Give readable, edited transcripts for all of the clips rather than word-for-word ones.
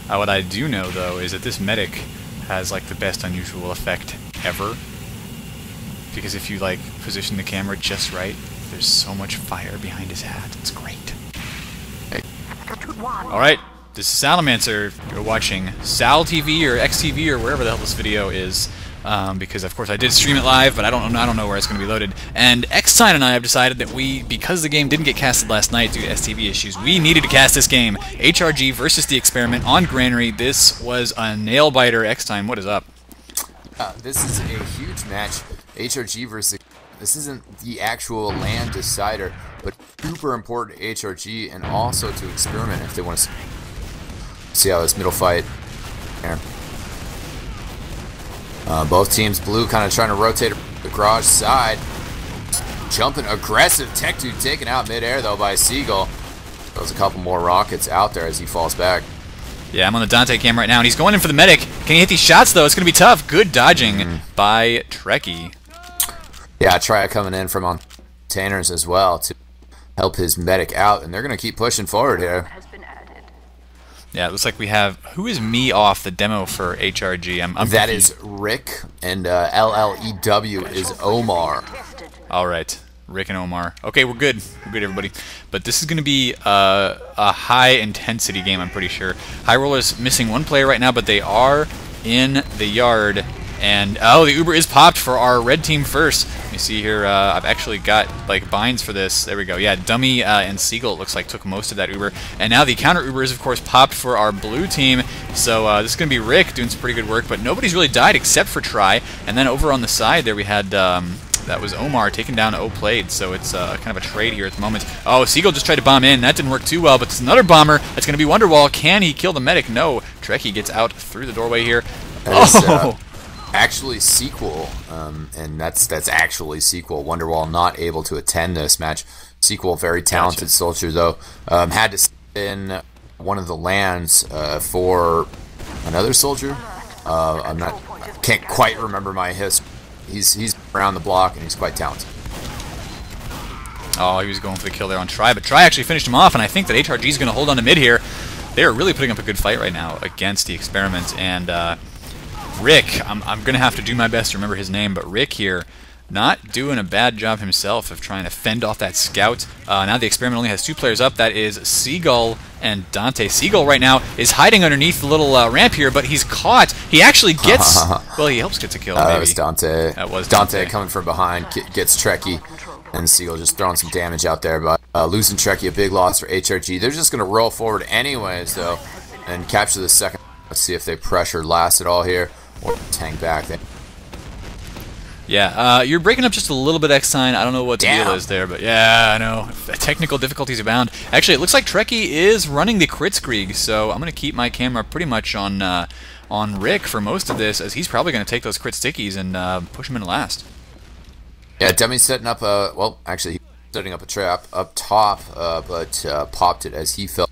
What I do know, though, is that this medic has, like, the best unusual effect ever. Because if you, like, position the camera just right, there's so much fire behind his hat. It's great. Alright, this is Salamancer. You're watching Sal TV or eXtv or wherever the hell this video is. Because of course I did stream it live, but I don't know where it's going to be loaded. And eXtine and I have decided that because the game didn't get casted last night due to STV issues, we needed to cast this game. HRG versus the Experiment on Granary. This was a nail biter. eXtine, what is up? This is a huge match. HRG versus. This isn't the actual land decider, but super important to HRG and also to Experiment if they want to see how this middle fight. Here. Both teams blue kind of trying to rotate the garage side. Jumping aggressive. Tech Dude taken out midair though by Seagull. Throws a couple more rockets out there as he falls back. Yeah, I'm on the Dante cam right now, and he's going in for the medic. Can he hit these shots though? It's going to be tough. Good dodging by Trekkie. Yeah, try coming in from on containers as well to help his medic out, and they're going to keep pushing forward here. Yeah, it looks like we have... Who is me off the demo for HRG? I'm that is Rick, and LLEW is Omar. Alright, Rick and Omar. Okay, we're good. We're good, everybody. But this is going to be a high-intensity game, I'm pretty sure. High Roller's missing one player right now, but they are in the yard. And, oh, the Uber is popped for our red team first. Let me see here. I've actually got, like, binds for this. There we go. Yeah, Dummy and Seagull, it looks like, took most of that Uber. And now the counter Uber is, of course, popped for our blue team. So this is going to be Rick doing some pretty good work. But nobody's really died except for Try. And then over on the side there we had... that was Omar taking down O-Played, so it's kind of a trade here at the moment. Oh, Seagull just tried to bomb in. That didn't work too well, but there's another bomber. That's going to be Wonderwall. Can he kill the medic? No. Trekkie gets out through the doorway here. Oh! Actually sequel, and that's actually sequel. Wonderwall not able to attend this match. Sequel, very talented soldier though, had to stay in one of the lands for another soldier. Can't quite remember my history. He's around the block and he's quite talented. Oh, he was going for the kill there on Try, but Try actually finished him off, and I think that HRG is going to hold on to mid here. They are really putting up a good fight right now against the Experiment, and Rick, I'm going to have to do my best to remember his name, but Rick here, not doing a bad job himself of trying to fend off that scout. Now the Experiment only has two players up. That is Seagull and Dante. Seagull right now is hiding underneath the little ramp here, but he's caught. He actually gets... well, he helps get a kill, maybe. That was Dante. That was Dante coming from behind, gets Trekkie, and Seagull just throwing some damage out there, but losing Trekkie, a big loss for HRG. They're just going to roll forward anyways, though, and capture the second. Let's see if they pressure last at all here. Or tank back there. Yeah, you're breaking up just a little bit, eXtine. I don't know what the deal is there, but yeah, I know. Technical difficulties abound. Actually, it looks like Trekkie is running the Kritzkrieg, so I'm going to keep my camera pretty much on Rick for most of this, as he's probably going to take those crit stickies and push him into last. Yeah, Dummy's setting up a... Well, actually, he's setting up a trap up top, but popped it as he fell.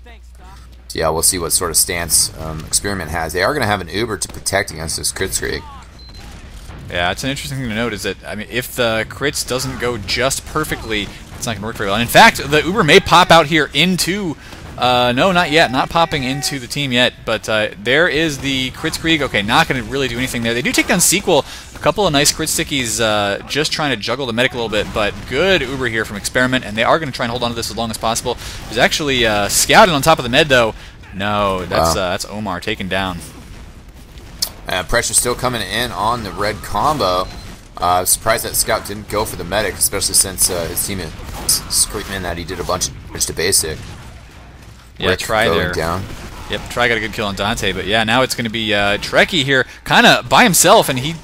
Yeah, we'll see what sort of stance Experiment has. They are going to have an Uber to protect against this Kritzkrieg. Yeah, it's an interesting thing to note is that, I mean, if the crits doesn't go just perfectly, it's not going to work very well. And in fact, the Uber may pop out here into... no, not yet. Not popping into the team yet. But there is the Kritzkrieg. Okay, not going to really do anything there. They do take down Sequel. A couple of nice crit stickies just trying to juggle the medic a little bit. But good Uber here from Experiment. And they are going to try and hold on to this as long as possible. There's actually scouted on top of the med, though. No, that's Omar taken down. Pressure still coming in on the red combo. Surprised that Scout didn't go for the medic, especially since his team is screaming that he did a bunch of damage to basic. Yeah, Rick Try there. Down. Yep, Try got a good kill on Dante, but yeah, now it's going to be Trekkie here, kind of by himself, and he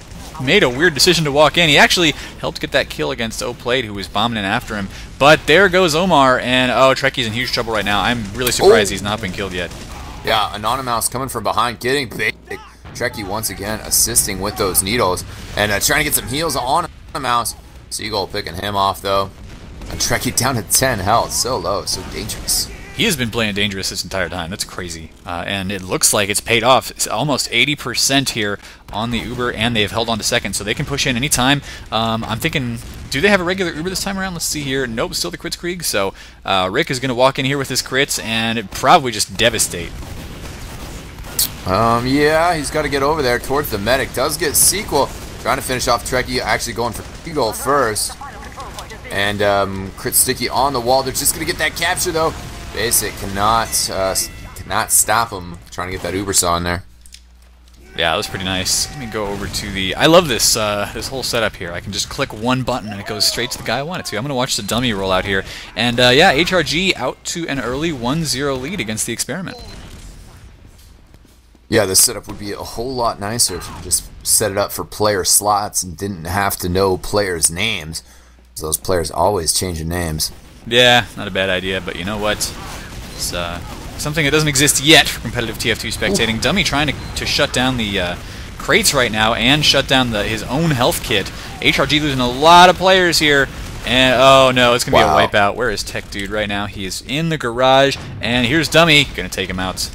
made a weird decision to walk in. He actually helped get that kill against O-Played, who was bombing in after him. But there goes Omar, and oh, Trekkie's in huge trouble right now. I'm really surprised he's not been killed yet. Yeah, Anonymous coming from behind, getting basic. Trekkie once again assisting with those needles and trying to get some heals on Anonymous. Seagull picking him off though. And Trekkie down to 10 health, so low, so dangerous. He has been playing dangerous this entire time. That's crazy. And it looks like it's paid off. It's almost 80% here on the Uber, and they've held on to second, so they can push in anytime. I'm thinking, do they have a regular Uber this time around? Let's see here. Nope, still the Kritzkrieg. So Rick is going to walk in here with his crits and probably just devastate. Yeah, he's got to get over there towards the medic. Does get sequel. Trying to finish off Trekkie, actually going for Eagle first. And Crit Sticky on the wall. They're just going to get that capture, though. Basic cannot stop him. Trying to get that Uber saw in there. Yeah, that was pretty nice. Let me go over to the... I love this this whole setup here. I can just click one button and it goes straight to the guy I want it to. I'm going to watch the dummy roll out here. And yeah, HRG out to an early 1-0 lead against the Experiment. Yeah, this setup would be a whole lot nicer if you just set it up for player slots and didn't have to know players' names. So those players always changing names. Yeah, not a bad idea, but you know what? It's something that doesn't exist yet for competitive TF2 spectating. Ooh. Dummy trying to shut down the crates right now and shut down his own health kit. HRG losing a lot of players here. And oh no, it's going to be a wipeout. Where is Tech Dude right now? He is in the garage, and here's Dummy. Going to take him out.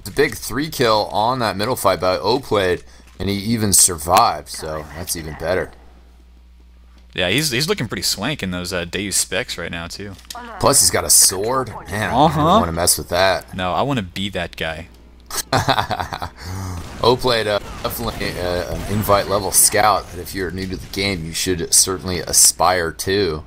A big 3-kill on that middle fight by O-Played, and he even survived, so that's even better. Yeah, he's looking pretty swank in those Deus specs right now too. Plus he's got a sword. Man, I don't want to mess with that. No, I want to be that guy. O-Played definitely an invite level scout that if you're new to the game you should certainly aspire to.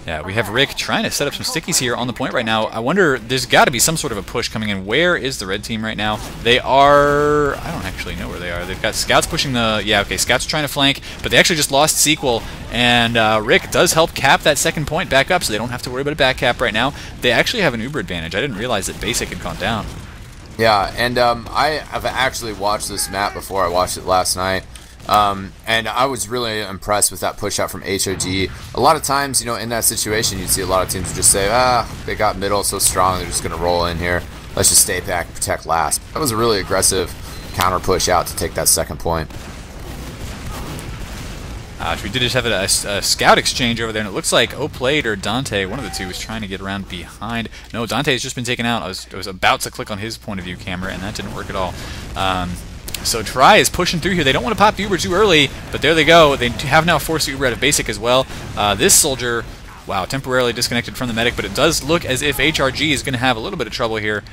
Yeah, we have Rick trying to set up some stickies here on the point right now. I wonder, there's got to be some sort of a push coming in. Where is the red team right now? They are... I don't actually know where they are. They've got scouts pushing the... Yeah, okay, scouts trying to flank, but they actually just lost sequel, and Rick does help cap that second point back up, so they don't have to worry about a back cap right now. They actually have an Uber advantage. I didn't realize that Basic had gone down. Yeah, and I have actually watched this map before. I watched it last night. And I was really impressed with that push out from HRG. A lot of times, you know, in that situation, you'd see a lot of teams just say, they got middle so strong, they're just going to roll in here. Let's just stay back and protect last. That was a really aggressive counter push out to take that second point. We did just have a scout exchange over there, and it looks like O-Played or Dante, one of the two, was trying to get around behind. No, Dante's just been taken out. I was about to click on his point of view camera, and that didn't work at all. So Try is pushing through here. They don't want to pop the Uber too early, but there they go. They have now forced the Uber out of Basic as well. This soldier, wow, temporarily disconnected from the medic, but it does look as if HRG is going to have a little bit of trouble here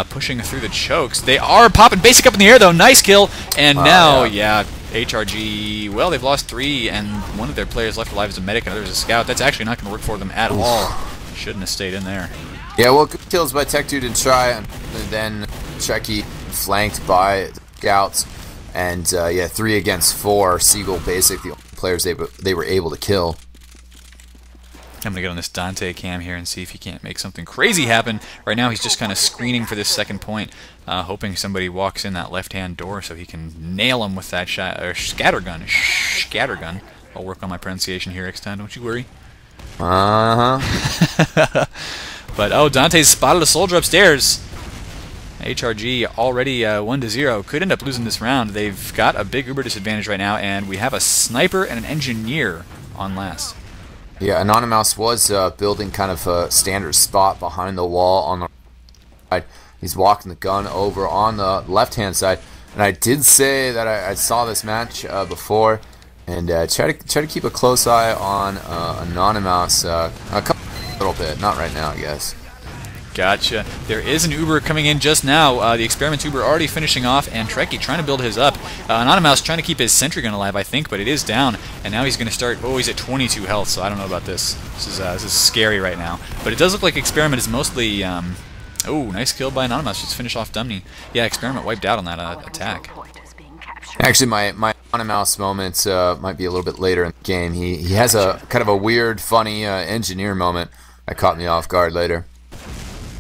pushing through the chokes. They are popping Basic up in the air, though. Nice kill. And now, yeah, HRG, well, they've lost 3, and one of their players left alive is a medic, and the other is a scout. That's actually not going to work for them at all. Shouldn't have stayed in there. Yeah, well, good kills by Tech Dude and Try, and then Trekkie flanked by scouts, and yeah, 3 against 4. Seagull Basic, the only players they were able to kill. I'm gonna get on this Dante cam here and see if he can't make something crazy happen. Right now, he's just kind of screening for this second point, hoping somebody walks in that left-hand door so he can nail him with that shot or scattergun. Scattergun. I'll work on my pronunciation here, eXtine. Don't you worry. But oh, Dante's spotted a soldier upstairs. HRG already 1-0. Could end up losing this round. They've got a big Uber disadvantage right now, and we have a sniper and an engineer on last. Yeah, Anonymous was building kind of a standard spot behind the wall on the right. He's walking the gun over on the left-hand side. And I did say that I saw this match before, and try to keep a close eye on Anonymous a little bit. Not right now, I guess. Gotcha. There is an Uber coming in just now. The Experiment Uber already finishing off, and Trekkie trying to build his up. Anonymous trying to keep his sentry gun alive, I think, but it is down, and now he's going to start... Oh, he's at 22 health, so I don't know about this. This is scary right now. But it does look like Experiment is mostly... oh, nice kill by Anonymous. Just finish off Dumney. Yeah, Experiment wiped out on that attack. Actually, my Anonymous moment might be a little bit later in the game. He has a kind of a weird, funny engineer moment that caught me off guard later.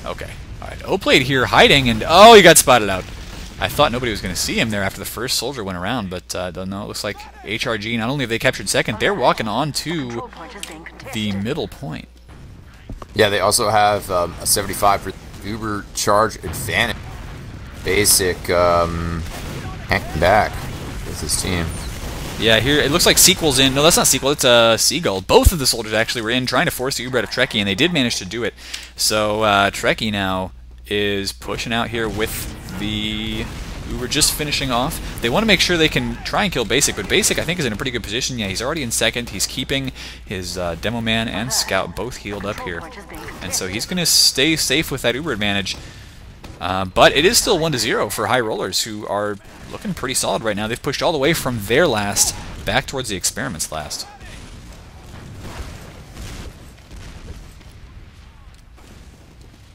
Okay. Alright, O-Played here hiding, and oh, he got spotted out. I thought nobody was going to see him there after the first soldier went around, but don't know. It looks like HRG, not only have they captured second, they're walking on to the middle point. Yeah, they also have a 75% Uber charge advantage. Basic hanging back with his team. Yeah, here it looks like Sequel's in. No, that's not Sequel. It's Seagull. Both of the soldiers actually were in trying to force the Uber out of Trekkie, and they did manage to do it. So Trekkie now is pushing out here with the Uber just finishing off. They want to make sure they can try and kill Basic, but Basic I think is in a pretty good position. Yeah, he's already in second. He's keeping his Demo Man and Scout both healed up here, and so he's going to stay safe with that Uber advantage. But it is still 1-0 for High Rollers, who are looking pretty solid right now. They've pushed all the way from their last back towards the Experiment's last.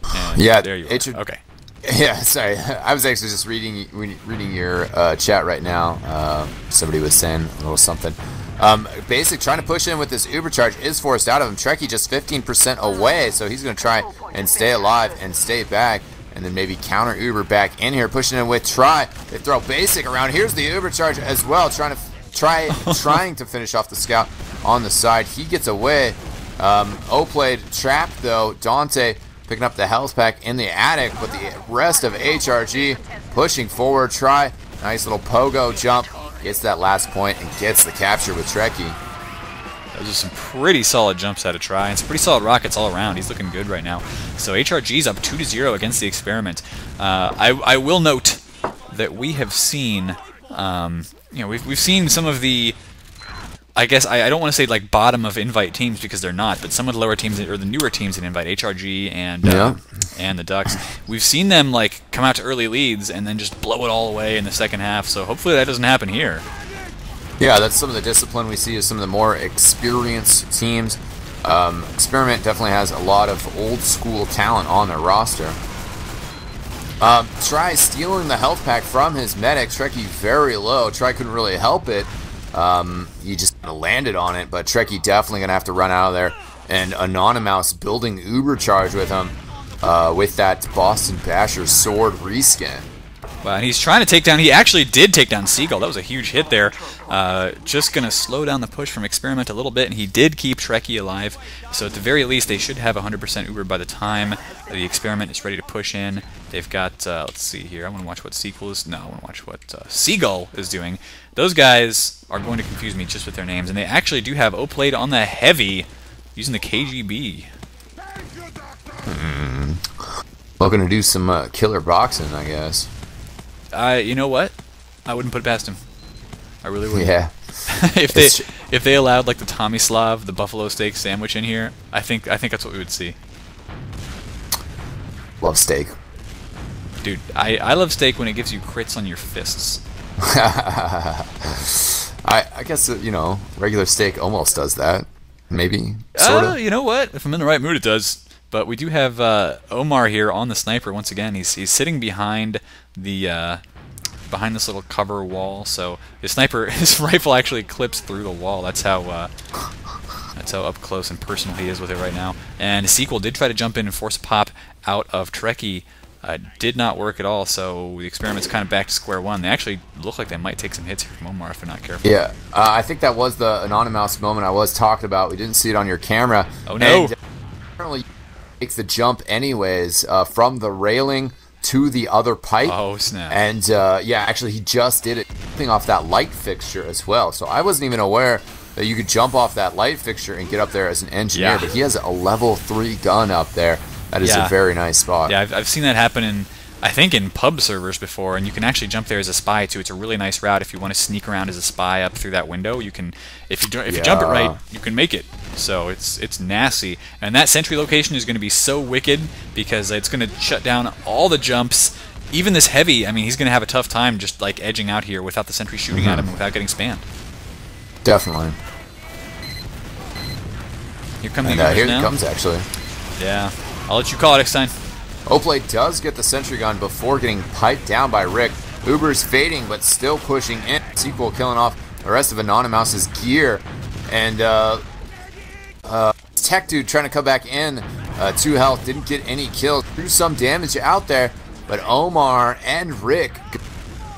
And yeah, there you are. Okay. Yeah, sorry. I was actually just reading your chat right now. Somebody was saying a little something. Basic trying to push in with this Uber charge is forced out of him. Trekkie just 15% away, so he's going to try and stay alive and stay back, and then maybe counter Uber back in here, pushing in with Try. They throw Basic around. Here's the Uber charge as well, trying to finish off the scout on the side. He gets away. O-played trapped though. Dante picking up the health pack in the attic, but the rest of HRG pushing forward. Try, nice little pogo jump, gets that last point and gets the capture with Trekkie. Those are some pretty solid jumps out of Try, and some pretty solid rockets all around. He's looking good right now. So HRG's up 2-0 against the Experiment. I will note that we have seen, we've seen some of the, I guess I don't want to say like bottom of Invite teams because they're not, but some of the lower teams or the newer teams in Invite, HRG and the Ducks, we've seen them like come out to early leads and then just blow it all away in the second half. So hopefully that doesn't happen here. Yeah, that's some of the discipline we see is some of the more experienced teams. Experiment definitely has a lot of old school talent on their roster. Try stealing the health pack from his medic. Trekkie very low. Try couldn't really help it. He just landed on it, but Trekkie definitely going to have to run out of there. And Anonymous building Uber charge with him with that Boston Basher sword reskin. Wow, and he's trying to take down, he actually did take down Seagull. That was a huge hit there. Just going to slow down the push from Experiment a little bit, and he did keep Trekkie alive. So at the very least, they should have 100% Uber by the time the Experiment is ready to push in. They've got, let's see here, I want to watch what Sequel is, no, I want to watch what Seagull is doing. Those guys are going to confuse me just with their names, and they actually do have O-played on the heavy using the KGB. Well, going to do some killer boxing, I guess. You know what? I wouldn't put it past him. I really wouldn't. Yeah. if they allowed like the Tomislav, the buffalo steak sandwich in here, I think that's what we would see. Love steak. Dude, I love steak when it gives you crits on your fists. I guess regular steak almost does that. Maybe. Sorta. You know what? If I'm in the right mood, it does. But we do have Omar here on the sniper once again. He's sitting behind the behind this little cover wall. So his rifle actually clips through the wall. That's how up close and personal he is with it right now. And Sequel did try to jump in and force a pop out of Trekkie. Did not work at all. So the Experiment's kind of back to square one. They actually look like they might take some hits here from Omar if they're not careful. Yeah, I think that was the Anonymous moment I was talking about. We didn't see it on your camera. Oh no! And apparently makes the jump anyways from the railing to the other pipe. Oh snap! And yeah, actually he just did it off that light fixture as well. So I wasn't even aware that you could jump off that light fixture and get up there as an engineer. Yeah. But he has a level 3 gun up there. That is a very nice spot. Yeah, I've seen that happen I think in pub servers before, and you can actually jump there as a spy too. It's a really nice route if you want to sneak around as a spy up through that window. You can, if you jump it right, you can make it. So it's nasty, and that sentry location is going to be so wicked because it's going to shut down all the jumps. Even this heavy, I mean, he's going to have a tough time just like edging out here without the sentry shooting at him and without getting spammed. Definitely. Here come the here now. It comes actually. Yeah, I'll let you call it, eXtine. Oplay does get the sentry gun before getting piped down by Rick. Uber's fading, but still pushing in. Sequel killing off the rest of Anonymous's gear. And Tech Dude trying to come back in. 2 health, didn't get any kills. Threw some damage out there, but Omar and Rick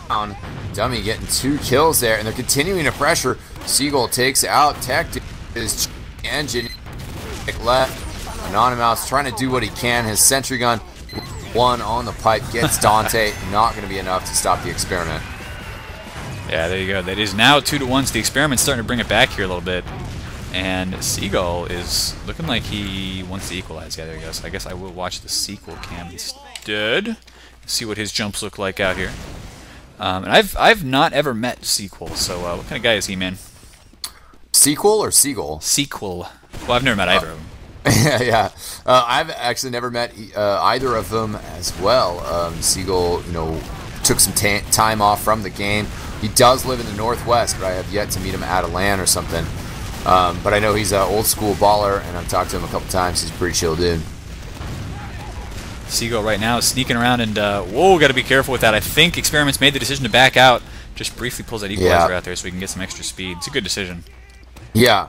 down. Dummy getting 2 kills there, and they're continuing to pressure. Seagull takes out Tech Dude. His engine left. Anonymous trying to do what he can. His sentry gun, 1 on the pipe, gets Dante. Not going to be enough to stop the Experiment. Yeah, there you go. That is now 2-1. So the Experiment's starting to bring it back here a little bit. And Seagull is looking like he wants to equalize. Yeah, there he goes. I guess I will watch the Sequel cam instead. See what his jumps look like out here. And I've not ever met Sequel, so what kind of guy is he, man? Sequel or Seagull? Sequel. Well, I've never met either of them. Yeah. I've actually never met either of them as well. Siegel, took some time off from the game. He does live in the Northwest, but I have yet to meet him at a LAN or something. But I know he's an old school baller, and I've talked to him a couple times. He's a pretty chill dude. Siegel right now is sneaking around, and whoa, got to be careful with that. I think Experiment's made the decision to back out. Just briefly pulls that equalizer out there so we can get some extra speed. It's a good decision. Yeah,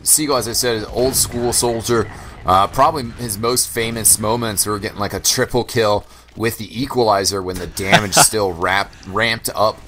Siegel, as I said, is an old school soldier. Probably his most famous moments were getting like a triple kill with the equalizer when the damage still ramped up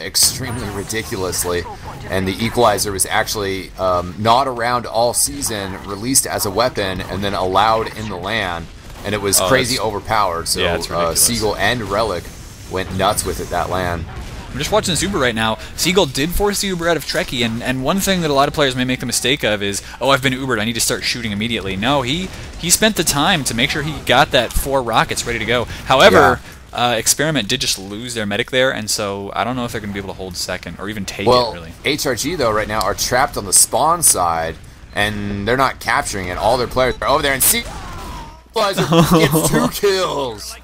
extremely ridiculously, and the equalizer was actually not around all season, released as a weapon, and then allowed in the LAN, and it was crazy overpowered. So yeah, Siegel and Relic went nuts with it that LAN. I'm just watching this Uber right now. Siegel did force the Uber out of Trekkie, and one thing that a lot of players may make the mistake of is, oh, I've been Ubered, I need to start shooting immediately. No, he spent the time to make sure he got that 4 rockets ready to go. However, Experiment did just lose their medic there, and so I don't know if they're going to be able to hold second or even take it, really. HRG, though, right now are trapped on the spawn side, and they're not capturing it. All their players are over there, and Siegel gets 2 kills.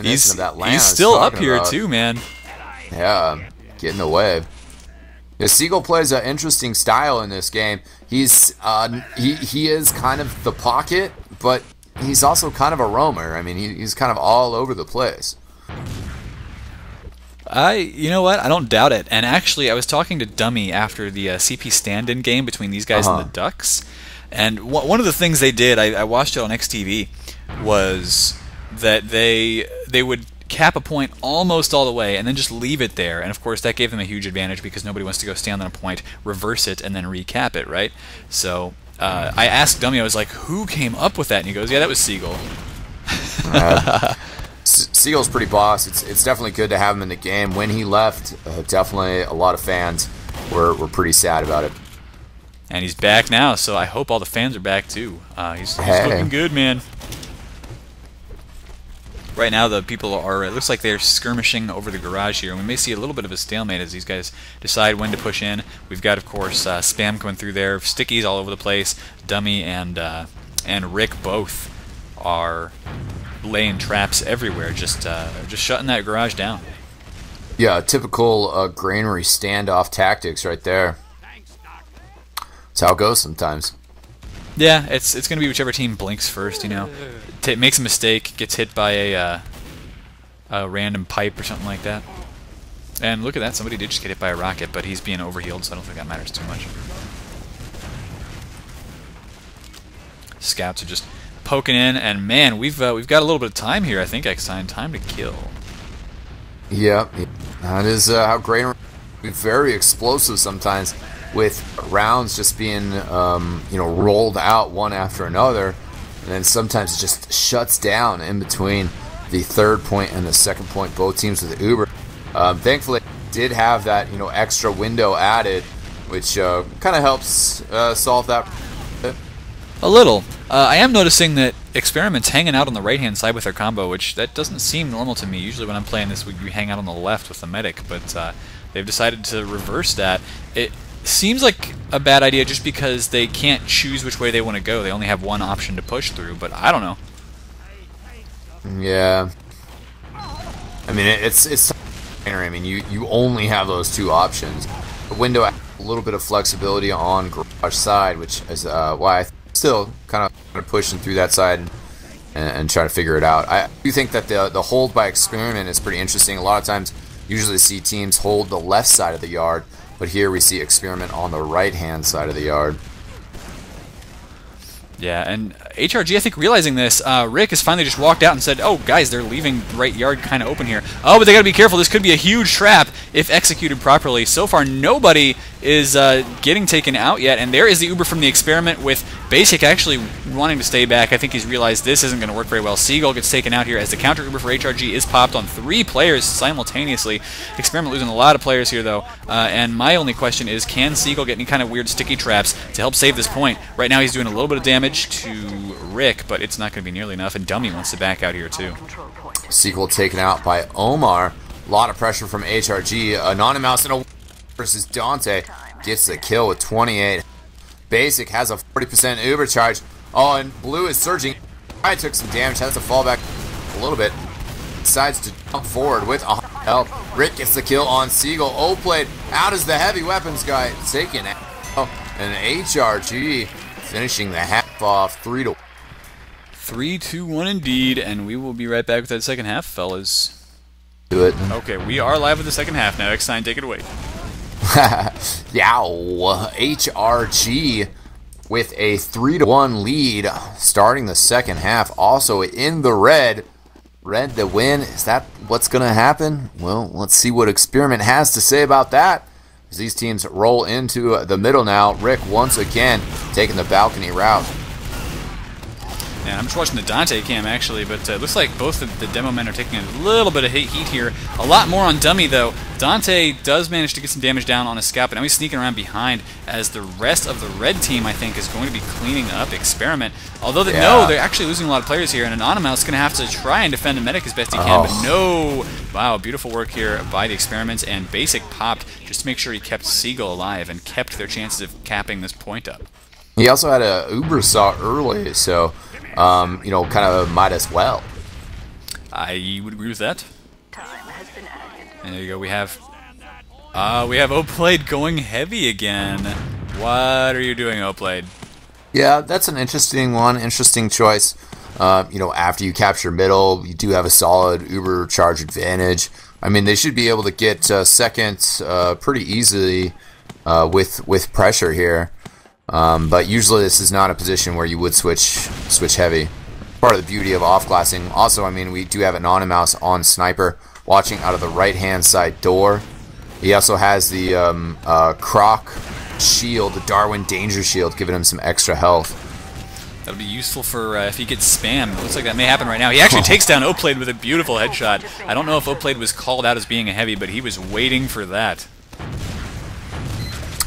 He's still up here, too, man. Yeah, getting away. Yeah, Siegel plays an interesting style in this game. He's he is kind of the pocket, but he's also kind of a roamer. I mean, he's kind of all over the place. You know what? I don't doubt it. And actually, I was talking to Dummy after the CP stand-in game between these guys and the Ducks, and one of the things they did, I watched it on eXtv, was that they would cap a point almost all the way and then just leave it there, and of course that gave them a huge advantage because nobody wants to go stand on a point, reverse it, and then recap it, right? So I asked Dummy, I was like, who came up with that? And he goes, yeah, that was Siegel. Siegel's pretty boss. It's definitely good to have him in the game. When he left, definitely a lot of fans were pretty sad about it. And he's back now, so I hope all the fans are back too. He's looking good, man. Right now, the people are, it looks like they're skirmishing over the garage here, and we may see a little bit of a stalemate as these guys decide when to push in. We've got, of course, Spam coming through there, Stickies all over the place. Dummy and Rick both are laying traps everywhere, just shutting that garage down. Yeah, typical Granary standoff tactics right there. That's how it goes sometimes. Yeah, it's going to be whichever team blinks first, makes a mistake, gets hit by a random pipe or something like that. And look at that, somebody did just get hit by a rocket, but he's being overhealed, so I don't think that matters too much. Scouts are just poking in, and man, we've got a little bit of time here, I think, eXtine. Time to kill. Yeah, that is how Granary is very explosive sometimes, with rounds just being rolled out one after another, and then sometimes it just shuts down in between the 3rd point and the 2nd point, both teams with the Uber. Thankfully, did have that extra window added, which kind of helps solve that. A little. I am noticing that Experiment's hanging out on the right-hand side with their combo, which that doesn't seem normal to me. Usually when I'm playing this, we hang out on the left with the medic, but they've decided to reverse that. It seems like a bad idea just because they can't choose which way they want to go. They only have one option to push through, but I don't know. Yeah. I mean, it's I mean, you only have those 2 options. The window has a little bit of flexibility on garage side, which is why I still kind of pushing through that side and trying to figure it out. I do think that the hold by Experiment is pretty interesting. A lot of times, usually see teams hold the left side of the yard, but here we see Experiment on the right-hand side of the yard. Yeah, and HRG, I think, realizing this, Rick has finally just walked out and said, oh, guys, they're leaving the right yard kind of open here. Oh, but they got to be careful. This could be a huge trap if executed properly. So far, nobody is getting taken out yet, and there is the Uber from the Experiment with Basic actually wanting to stay back. I think he's realized this isn't going to work very well. Seagull gets taken out here as the counter Uber for HRG is popped on 3 players simultaneously. Experiment losing a lot of players here, though, and my only question is, can Seagull get any kind of weird sticky traps to help save this point? Right now he's doing a little bit of damage to Rick, but it's not going to be nearly enough, and Dummy wants to back out here, too. Sequel taken out by Omar. A lot of pressure from HRG. Anonymous and a versus Dante gets the kill with 28. Basic has a 40% Uber charge. Oh, and blue is surging. I took some damage, has to fall back a little bit. Decides to jump forward with a health. Rick gets the kill on Seagull. O-Plate out as the heavy weapons guy taken out. And HRG finishing the half off 3-1. 3-2-1 indeed, and we will be right back with that second half, fellas. Do it. Okay, we are live with the second half now. eXtine, take it away. Yow. HRG with a 3-1 lead starting the second half. Also in the red. Red to win. Is that what's going to happen? Well, let's see what Experiment has to say about that. As these teams roll into the middle now. Rick once again taking the balcony route. And I'm just watching the Dante cam actually, but it looks like both of the demo men are taking a little bit of heat here. A lot more on Dummy though. Dante does manage to get some damage down on a scout, but now he's sneaking around behind as the rest of the red team, I think, is going to be cleaning up Experiment. Although no, they're actually losing a lot of players here, and Anonymous is going to have to try and defend the medic as best he can, but no. Wow, beautiful work here by the Experiments, and Basic popped just to make sure he kept Seagull alive and kept their chances of capping this point up. He also had a Uber saw early, so you know, kind of might as well. I would agree with that. And there you go. We have O-Plate going heavy again. What are you doing, O-Plate? Yeah, that's an interesting one. Interesting choice. You know, after you capture middle, you do have a solid Uber charge advantage. I mean, they should be able to get second pretty easily with pressure here. But usually this is not a position where you would switch heavy. Part of the beauty of off-glassing. Also, I mean, we do have Anonymous on Sniper watching out of the right-hand side door. He also has the Croc shield, the Darwin Danger Shield, giving him some extra health. That'll be useful for if he gets spammed. It looks like that may happen right now. He actually takes down O-Plate with a beautiful headshot. I don't know if O-Plate was called out as being a heavy, but he was waiting for that.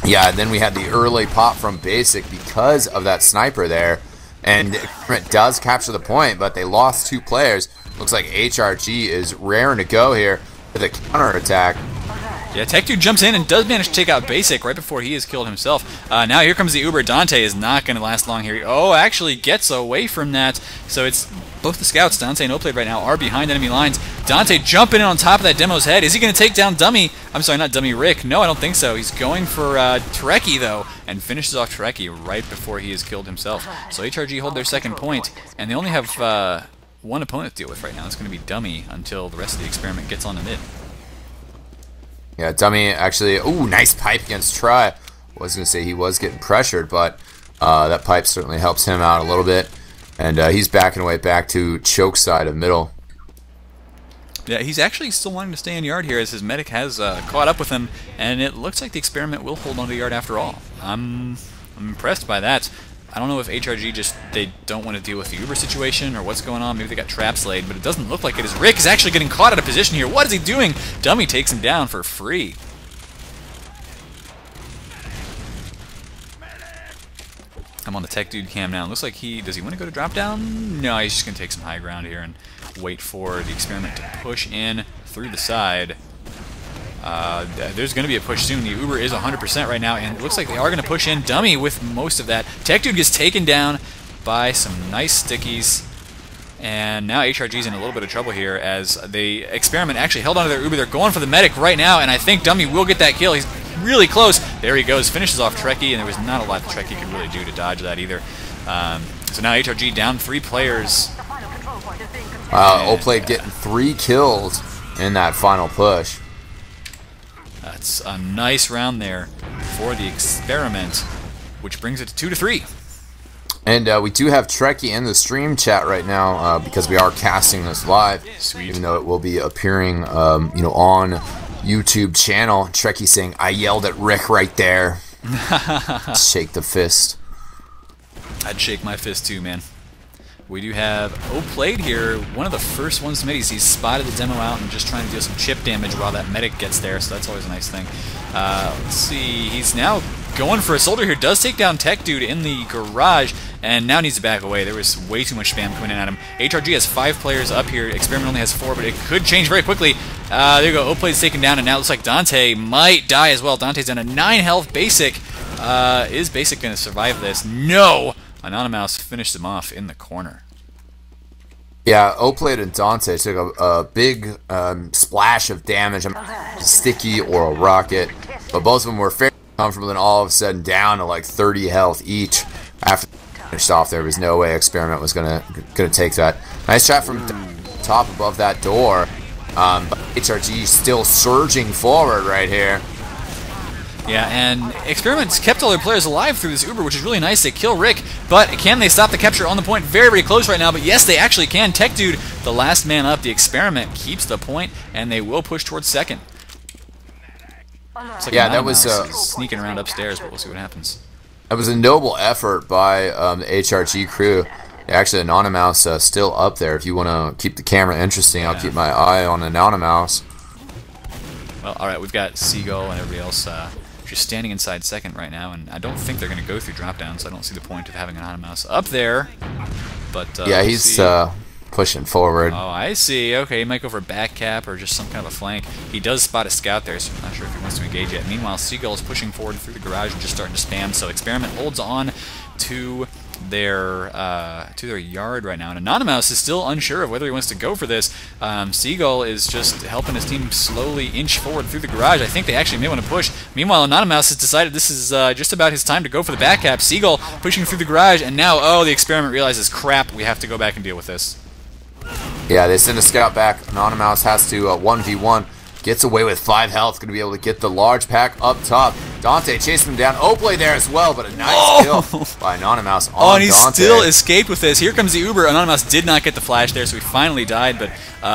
Yeah, and then we had the early pop from Basic because of that sniper there. And it does capture the point, but they lost 2 players. Looks like HRG is raring to go here with a counterattack. Yeah, Tech Dude jumps in and does manage to take out Basic right before he is killed himself. Now here comes the Uber. Dante is not going to last long here. Oh, actually gets away from that. So it's both the scouts, Dante and O-Plate right now, are behind enemy lines. Dante jumping in on top of that demo's head. Is he going to take down Dummy? I'm sorry, not Dummy, Rick. No, I don't think so. He's going for Trekkie, though, and finishes off Trekkie right before he is killed himself. So HRG hold their second point, and they only have one opponent to deal with right now. It's going to be Dummy until the rest of the Experiment gets on the mid. Yeah, Dummy actually, ooh, nice pipe against Try. I was going to say he was getting pressured, but that pipe certainly helps him out a little bit. And he's backing away back to choke side of middle. Yeah, he's actually still wanting to stay in yard here as his medic has caught up with him, and it looks like the Experiment will hold on to yard after all. I'm impressed by that. I don't know if HRG they don't want to deal with the Uber situation or what's going on. Maybe they got traps laid, but it doesn't look like it is. Rick is actually getting caught out of position here. What is he doing? Dummy takes him down for free. I'm on the Tech Dude cam now. Looks like does he want to go to drop down? No, he's just going to take some high ground here and wait for the Experiment to push in through the side. There's going to be a push soon. The Uber is 100% right now, and it looks like they are going to push in. Dummy with most of that. Tech Dude gets taken down by some nice stickies, and now HRG's in a little bit of trouble here as the Experiment actually held onto their Uber. They're going for the medic right now, and I think Dummy will get that kill. He's really close. There he goes. Finishes off Trekkie, and there was not a lot that Trekkie could really do to dodge that either. So now HRG down 3 players. O-Plate getting 3 kills in that final push. That's a nice round there for the Experiment, which brings it to 2-3. And we do have Trekkie in the stream chat right now because we are casting this live. Sweet. Even though it will be appearing, you know, on YouTube channel. Trekkie saying, "I yelled at Rick right there." Shake the fist. I'd shake my fist too, man. We do have O-Plate here, one of the first ones to mid. He's spotted the demo out and just trying to deal some chip damage while that medic gets there, so that's always a nice thing. Let's see, he's now going for a soldier here. Does take down Tech Dude in the garage, and now needs to back away. There was way too much spam coming in at him. HRG has 5 players up here. Experiment only has 4, but it could change very quickly. There you go. O-Plate's taken down, and now it looks like Dante might die as well. Dante's down to 9 health. Basic. Is Basic going to survive this? No! Anonymous finished him off in the corner. Yeah, Oplate and Dante took a big splash of damage, a sticky or a rocket, but both of them were fairly comfortable, and all of a sudden down to like 30 health each. After they finished off, there was no way Experiment was gonna take that. Nice shot from top above that door, but HRG still surging forward right here. Yeah, and Experiment's kept all their players alive through this Uber, which is really nice. They kill Rick, but can they stop the capture on the point? Very, very close right now, but yes, they actually can. Tech Dude, the last man up. The Experiment keeps the point, and they will push towards second. Like yeah, that was sneaking around upstairs, but we'll see what happens. That was a noble effort by the HRG crew. Actually, Anonymous still up there. If you want to keep the camera interesting, I'll keep my eye on Anonymous. Well, all right, we've got Seagull and everybody else just standing inside second right now, and I don't think they're going to go through drop down, so I don't see the point of having Anonymous up there. But yeah, he's pushing forward. Oh, I see. Okay, he might go for a back cap or just some kind of a flank. He does spot a scout there, so I'm not sure if he wants to engage yet. Meanwhile, Seagull is pushing forward through the garage and just starting to spam, so Experiment holds on to their yard right now, and Anonymous is still unsure of whether he wants to go for this. Seagull is just helping his team slowly inch forward through the garage. I think they actually may want to push. Meanwhile, Anonymous has decided this is just about his time to go for the back cap. Seagull pushing through the garage, and now, oh, the Experiment realizes, crap, we have to go back and deal with this. Yeah, they send a scout back. Anonymous has to 1v1. Gets away with 5 health. Going to be able to get the large pack up top. Dante chasing him down. Oplay there as well, but a nice kill by Anonymous on Oh, and he Dante. still escaped with this. Here comes the Uber. Anonymous did not get the flash there, so he finally died, but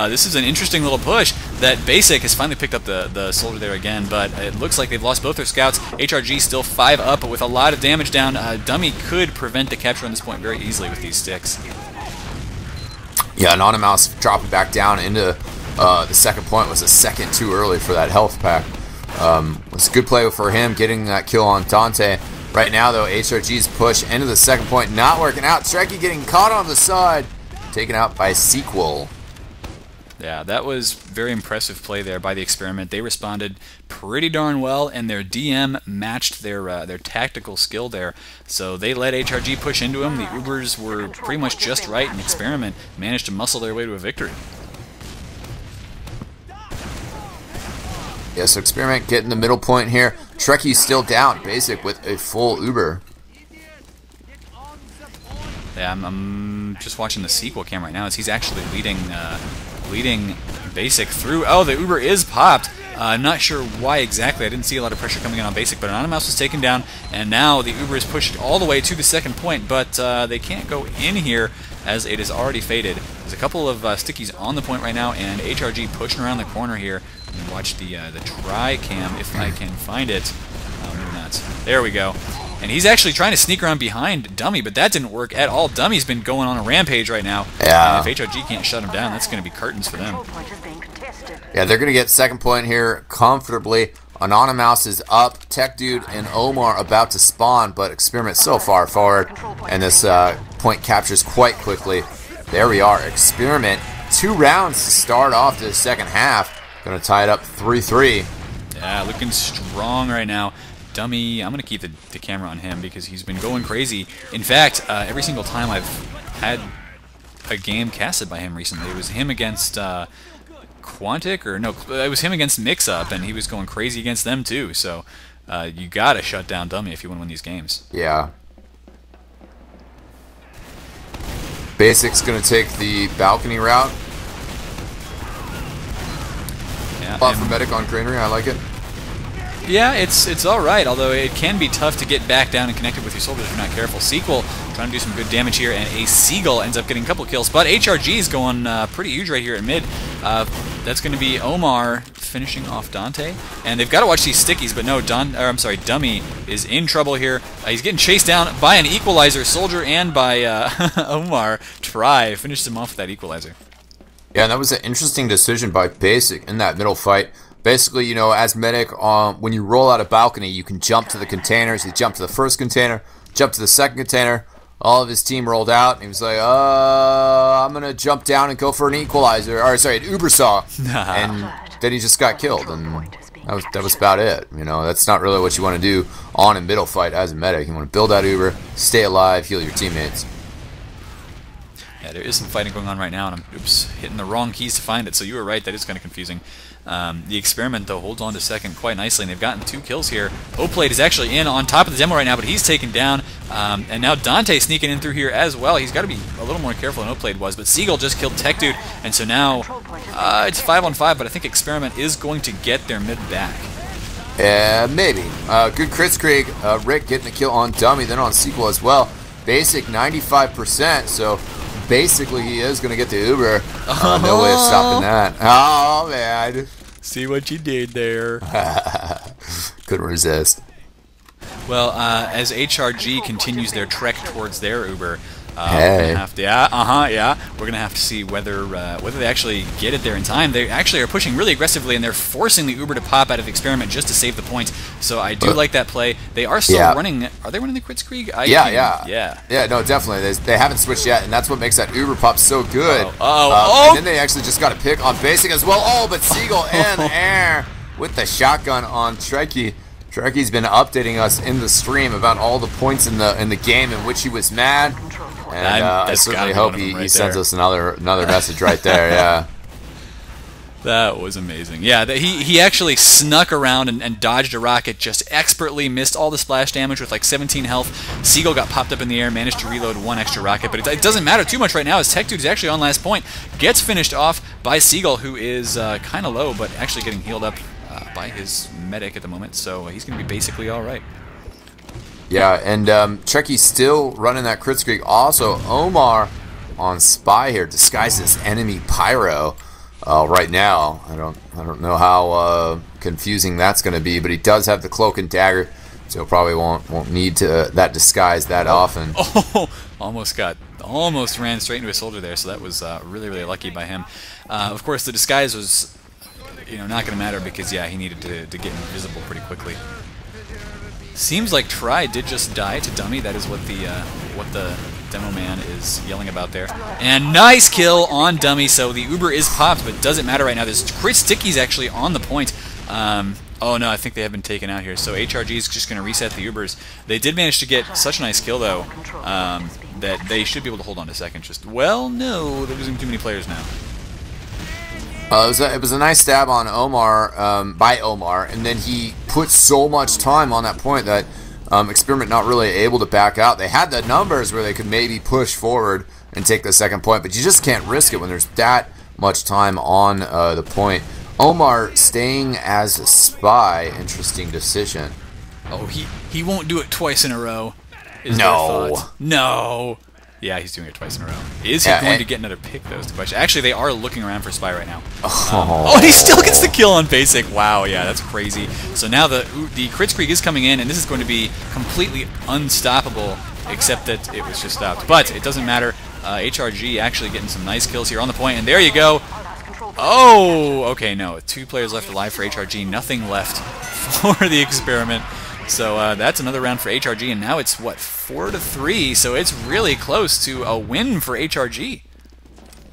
this is an interesting little push that Basic has finally picked up the soldier there again, but it looks like they've lost both their scouts. HRG still 5 up, but with a lot of damage down. Dummy could prevent the capture on this point very easily with these sticks. Yeah, Anonymous dropping back down into the second point. Was a second too early for that health pack. It's a good play for him getting that kill on Dante. Right now, though, HRG's push into the second point not working out. Strikey getting caught on the side. Taken out by Sequel. Yeah, that was very impressive play there by the Experiment. They responded pretty darn well, and their DM matched their tactical skill there. So they let HRG push into him. The Ubers were pretty much just right, and Experiment managed to muscle their way to a victory. Yeah, so Experiment getting the middle point here. Trekky's still down. Basic with a full Uber. Yeah, I'm just watching the sequel cam right now as he's actually leading Basic through. Oh, the Uber is popped. Not sure why exactly. I didn't see a lot of pressure coming in on Basic, but Anonymous was taken down, and now the Uber is pushed all the way to the second point, but they can't go in here as it is already faded. There's a couple of stickies on the point right now, and HRG pushing around the corner here. And watch the try cam if I can find it. Oh, maybe not. There we go. And he's actually trying to sneak around behind Dummy, but that didn't work at all. Dummy's been going on a rampage right now. Yeah. And if HRG can't shut him down, that's going to be curtains for them. Yeah, they're going to get second point here comfortably. Anonymous is up. Tech Dude and Omar about to spawn, but Experiment so far forward, and this point captures quite quickly. There we are. Experiment. 2 rounds to start off the second half. Going to tie it up 3-3. Yeah, looking strong right now. Dummy, I'm going to keep the camera on him because he's been going crazy. In fact, every single time I've had a game casted by him recently, it was him against Quantic, or no, it was him against Mix-Up, and he was going crazy against them too. So you got to shut down Dummy if you want to win these games. Yeah. Basic's going to take the balcony route. Yeah, For medic on Granary, I like it. Yeah, it's all right, although it can be tough to get back down and connected with your soldiers if you're not careful. Sequel trying to do some good damage here, and a Seagull ends up getting a couple kills, but HRG is going pretty huge right here at mid. That's going to be Omar finishing off Dante, and they've got to watch these stickies, but no, Dummy is in trouble here. He's getting chased down by an Equalizer soldier and by Omar. Try finished him off with that Equalizer. Yeah, and that was an interesting decision by Basic in that middle fight. Basically, you know, as medic, when you roll out a balcony, you can jump to the containers. He jumped to the first container, jumped to the second container. All of his team rolled out, and he was like, I'm going to jump down and go for an equalizer. Or, sorry, an Uber saw. And then he just got killed. And that was about it. You know, that's not really what you want to do on a middle fight as a medic. You want to build that Uber, stay alive, heal your teammates. Yeah, there is some fighting going on right now, and I'm hitting the wrong keys to find it, so you were right, that is kind of confusing. The Experiment, though, holds on to second quite nicely, and they've gotten 2 kills here. Oplate is actually in on top of the demo right now, but he's taken down, and now Dante sneaking in through here as well. He's got to be a little more careful than Oplate was, but Seagull just killed Tech Dude, and so now it's 5-on-5, but I think Experiment is going to get their mid back. Yeah, maybe. Good Kritzkrieg. Rick getting the kill on Dummy, then on Sequel as well. Basic 95%, so basically he is going to get the Uber. No way of stopping that. Oh, man. See what you did there. Couldn't resist. Well, as HRG continues their trek towards their Uber, Hey. we're gonna have to, we're gonna have to see whether they actually get it there in time. They actually are pushing really aggressively, and they're forcing the Uber to pop out of Experiment just to save the point. So I do like that play. They are still running. Are they running the Kritzkrieg? Yeah, no, definitely. They haven't switched yet, and that's what makes that Uber pop so good. And then they actually just got a pick on Basic as well. Oh, but Seagull in air with the shotgun on Trekkie. Trekkie's been updating us in the stream about all the points in the game in which he was mad. And I certainly hope he sends us another message right there. Yeah, that was amazing. Yeah, he actually snuck around and dodged a rocket, just expertly missed all the splash damage with like 17 health. Seagull got popped up in the air, managed to reload 1 extra rocket, but it doesn't matter too much right now as Tech Dude is actually on last point. Gets finished off by Seagull, who is kind of low, but actually getting healed up by his medic at the moment, so he's going to be basically all right. Yeah, and Trekkie's still running that Kritzkrieg. Also, Omar on Spy here disguises enemy Pyro right now. I don't know how confusing that's going to be, but he does have the cloak and dagger, so probably won't need that disguise that often. Oh, almost ran straight into a soldier there, so that was really lucky by him. Of course, the disguise was not going to matter because he needed to get invisible pretty quickly. Seems like Try did just die to Dummy. That is what the demo man is yelling about there. And nice kill on Dummy. So the Uber is popped, but doesn't matter right now. There's Chris Sticky's actually on the point. Oh no, I think they have been taken out here. So HRG is just going to reset the Ubers. They did manage to get such a nice kill though that they should be able to hold on to second. No, they're losing too many players now. It was a nice stab on Omar, by Omar, and then he put so much time on that point that Experiment not really able to back out. They had the numbers where they could maybe push forward and take the second point, but you just can't risk it when there's that much time on the point. Omar staying as a spy, interesting decision. Oh, he won't do it twice in a row. No. Yeah, he's doing it twice in a row. Is he going to get another pick, though, is the question. Actually, they are looking around for Spy right now. And he still gets the kill on Basic. Wow, yeah, that's crazy. So now the Kritzkrieg is coming in, and this is going to be completely unstoppable, except that it was just stopped. But it doesn't matter. HRG actually getting some nice kills here on the point, and there you go. Oh, okay, no. 2 players left alive for HRG. Nothing left for the Experiment. So that's another round for HRG, and now it's, what, 4-3, so it's really close to a win for HRG.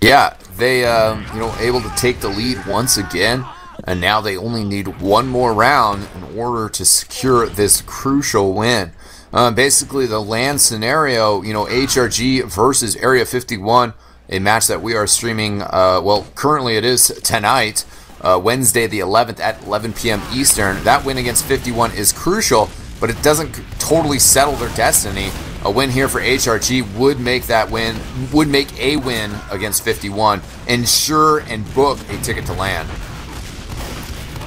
Yeah, they, able to take the lead once again, and now they only need 1 more round in order to secure this crucial win. Basically, the LAN scenario, HRG versus Area 51, a match that we are streaming, currently it is tonight, Wednesday the 11th at 11 p.m. Eastern. That win against 51 is crucial, but it doesn't totally settle their destiny. A win here for HRG would make a win against 51, ensure and book a ticket to LAN.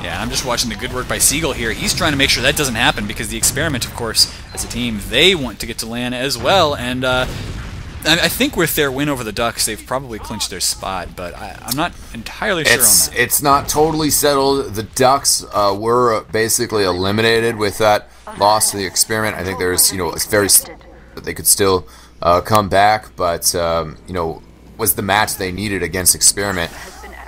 Yeah, I'm just watching the good work by Seagull here. He's trying to make sure that doesn't happen because the Experiment, of course, as a team, they want to get to LAN as well, and I think with their win over the Ducks, they've probably clinched their spot, but I'm not entirely sure on that. It's not totally settled. The Ducks were basically eliminated with that loss to the Experiment. I think there's, it's very that they could still come back, but was the match they needed against Experiment.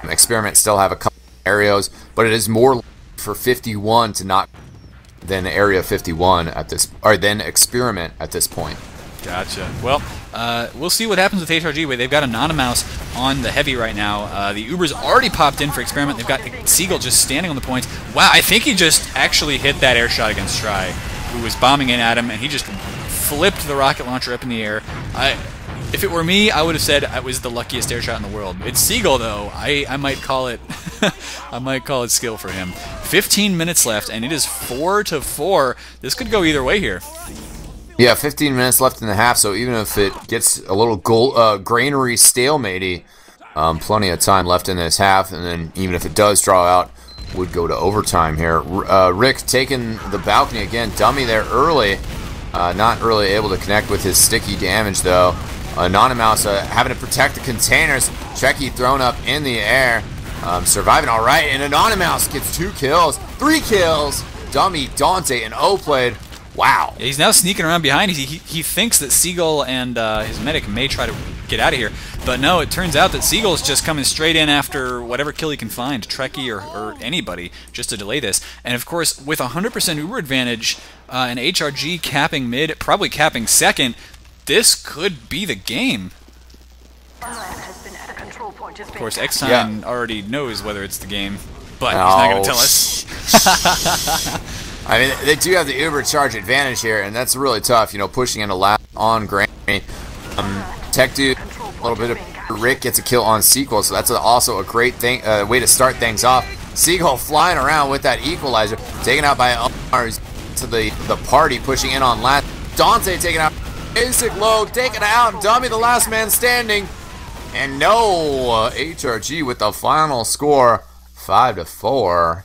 Experiment still have a couple areas, but it is more for 51 to not than Area 51 at this, or than Experiment at this point. Gotcha. Well, we'll see what happens with HRG. They've got Anonymous on the heavy right now. The Uber's already popped in for Experiment. They've got Seagull just standing on the points. Wow, I think he just actually hit that air shot against Try, who was bombing in at him, and he just flipped the rocket launcher up in the air. If it were me, I would have said it was the luckiest air shot in the world. It's Seagull, though. I might call it I might call it skill for him. 15 minutes left, and it is 4-4. This could go either way here. Yeah, 15 minutes left in the half, so even if it gets a little Granary stalematey, plenty of time left in this half, and then even if it does draw out, would go to overtime here. Rick taking the balcony again, dummy there early. Not really able to connect with his sticky damage, though. Anonymous having to protect the containers. Checky thrown up in the air. Surviving all right, and Anonymous gets 2 kills, 3 kills. Dummy, Dante, and O-Played. Wow. Yeah, he's now sneaking around behind. He thinks that Seagull and his medic may try to get out of here. But no, it turns out that Seagull's just coming straight in after whatever kill he can find, Trekkie or anybody, just to delay this. And of course, with 100% Uber advantage and HRG capping mid, probably capping second, this could be the game. Of course, eXtine already knows whether it's the game, but he's not going to tell us. I mean, they do have the Uber charge advantage here, and that's really tough, you know, pushing into last on Granary. Tech Dude, a little bit of Rick gets a kill on Sequel, so that's also a great thing, way to start things off. Seagull flying around with that equalizer, taken out by Omar, who's to the party, pushing in on last. Dante taken out, basic low, taken out, Dummy the last man standing. And no, HRG with the final score, 5-4.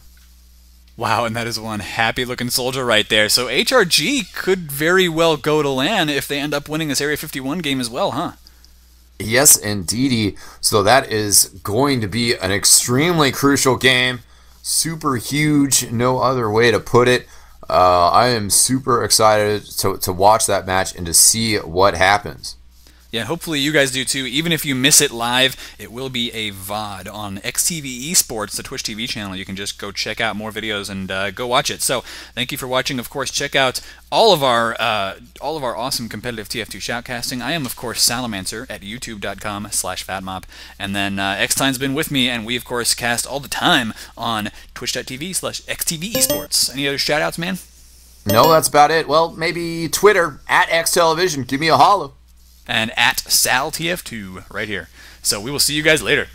Wow, and that is one happy-looking soldier right there. So HRG could very well go to LAN if they end up winning this Area 51 game as well, huh? Yes, indeedy. So that is going to be an extremely crucial game. Super huge, no other way to put it. I am super excited to watch that match and to see what happens. Yeah, hopefully you guys do too. Even if you miss it live, it will be a VOD on eXtv Esports, the Twitch TV channel. You can just go check out more videos and go watch it. So thank you for watching. Of course, check out all of our awesome competitive TF2 shoutcasting. I am, of course, Salamancer at youtube.com/fatmop. And then eXtine's been with me, and we, of course, cast all the time on twitch.tv/eXtv Esports. Any other shout-outs, man? No, that's about it. Well, maybe Twitter, at eXtelevision. Give me a hollow. And at SalTF2 right here. So we will see you guys later.